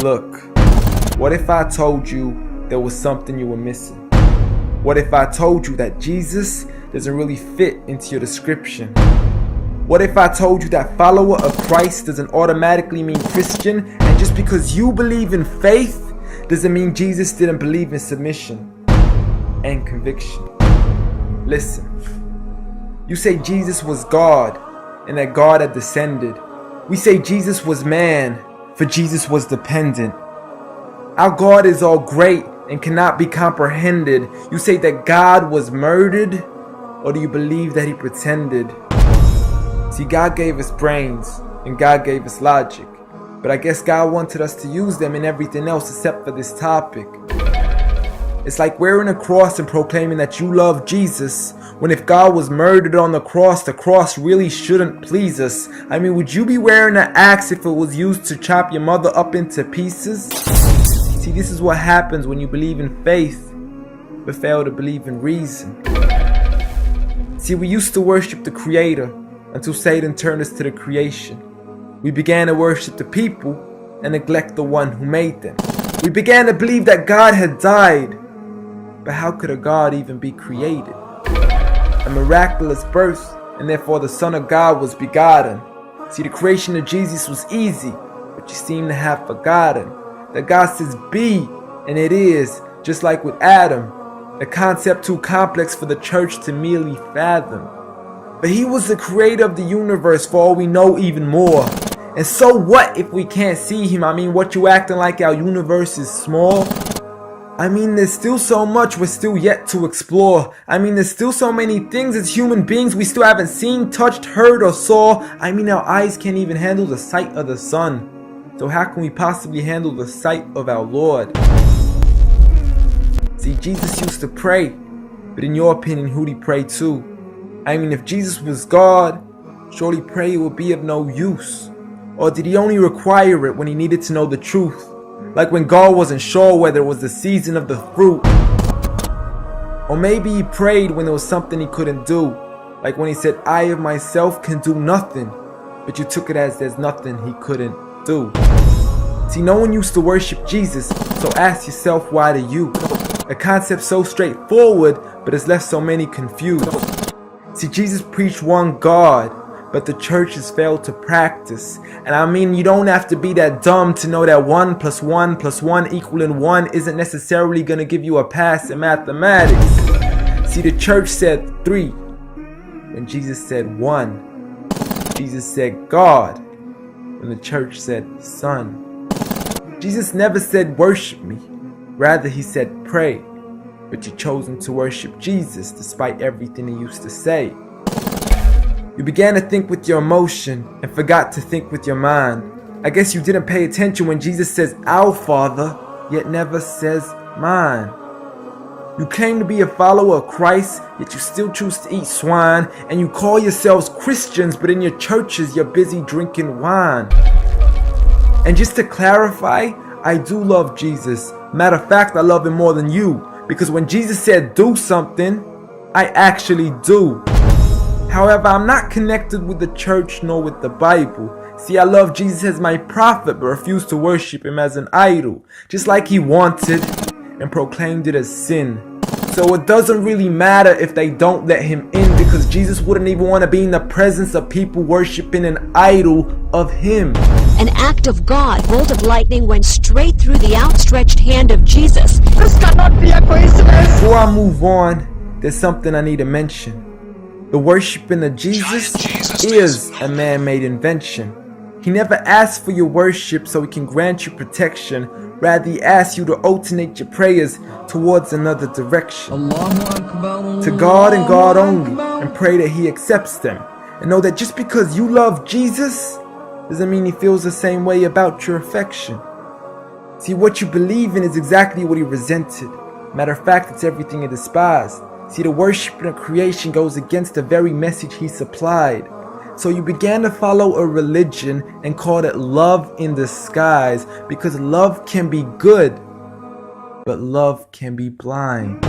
Look, what if I told you there was something you were missing? What if I told you that Jesus doesn't really fit into your description? What if I told you that follower of Christ doesn't automatically mean Christian, and just because you believe in faith doesn't mean Jesus didn't believe in submission and conviction? Listen, you say Jesus was God and that God had descended. We say Jesus was man, for Jesus was dependent. Our God is all great and cannot be comprehended. You say that God was murdered, or do you believe that he pretended? See, God gave us brains and God gave us logic, but I guess God wanted us to use them in everything else except for this topic. It's like wearing a cross and proclaiming that you love Jesus, when if God was murdered on the cross really shouldn't please us. I mean, would you be wearing an axe if it was used to chop your mother up into pieces? See, this is what happens when you believe in faith, but fail to believe in reason. See, we used to worship the Creator until Satan turned us to the creation. We began to worship the people and neglect the one who made them. We began to believe that God had died, but how could a God even be created? A miraculous birth, and therefore the Son of God was begotten. See, the creation of Jesus was easy, but you seem to have forgotten that God says be, and it is, just like with Adam, a concept too complex for the church to merely fathom. But he was the creator of the universe, for all we know, even more. And so what if we can't see him? I mean, what you acting like our universe is small? I mean, there's still so much we're still yet to explore. I mean, there's still so many things as human beings we still haven't seen, touched, heard, or saw. I mean, our eyes can't even handle the sight of the sun. So how can we possibly handle the sight of our Lord? See, Jesus used to pray, but in your opinion, who'd he pray to? I mean, if Jesus was God, surely prayer would be of no use. Or did he only require it when he needed to know the truth? Like when God wasn't sure whether it was the season of the fruit. Or maybe he prayed when there was something he couldn't do. Like when he said, I of myself can do nothing. But you took it as there's nothing he couldn't do. See, no one used to worship Jesus, so ask yourself, why do you? A concept so straightforward, but has left so many confused. See, Jesus preached one God, but the church has failed to practice. And I mean, you don't have to be that dumb to know that 1 + 1 + 1 equaling 1 isn't necessarily going to give you a pass in mathematics. See, the church said 3, when Jesus said 1. Jesus said God, when the church said Son. Jesus never said worship me, rather he said pray. But you've chosen to worship Jesus despite everything he used to say. You began to think with your emotion and forgot to think with your mind. I guess you didn't pay attention when Jesus says our Father, yet never says mine. You claim to be a follower of Christ, yet you still choose to eat swine. And you call yourselves Christians, but in your churches you're busy drinking wine. And just to clarify, I do love Jesus. Matter of fact, I love him more than you. Because when Jesus said do something, I actually do. However, I'm not connected with the church nor with the Bible. See, I love Jesus as my prophet, but refuse to worship him as an idol, just like he wanted and proclaimed it as sin. So it doesn't really matter if they don't let him in, because Jesus wouldn't even want to be in the presence of people worshiping an idol of him. An act of God, bolt of lightning went straight through the outstretched hand of Jesus. This cannot be a coincidence. Before I move on, there's something I need to mention. The worshiping of Jesus is a man-made invention. He never asked for your worship so he can grant you protection. Rather, he asks you to alternate your prayers towards another direction. To God and God only, and pray that he accepts them. And know that just because you love Jesus doesn't mean he feels the same way about your affection. See, what you believe in is exactly what he resented. Matter of fact, it's everything he despised. See, the worshiping of creation goes against the very message he supplied. So you began to follow a religion and called it love in disguise, because love can be good, but love can be blind.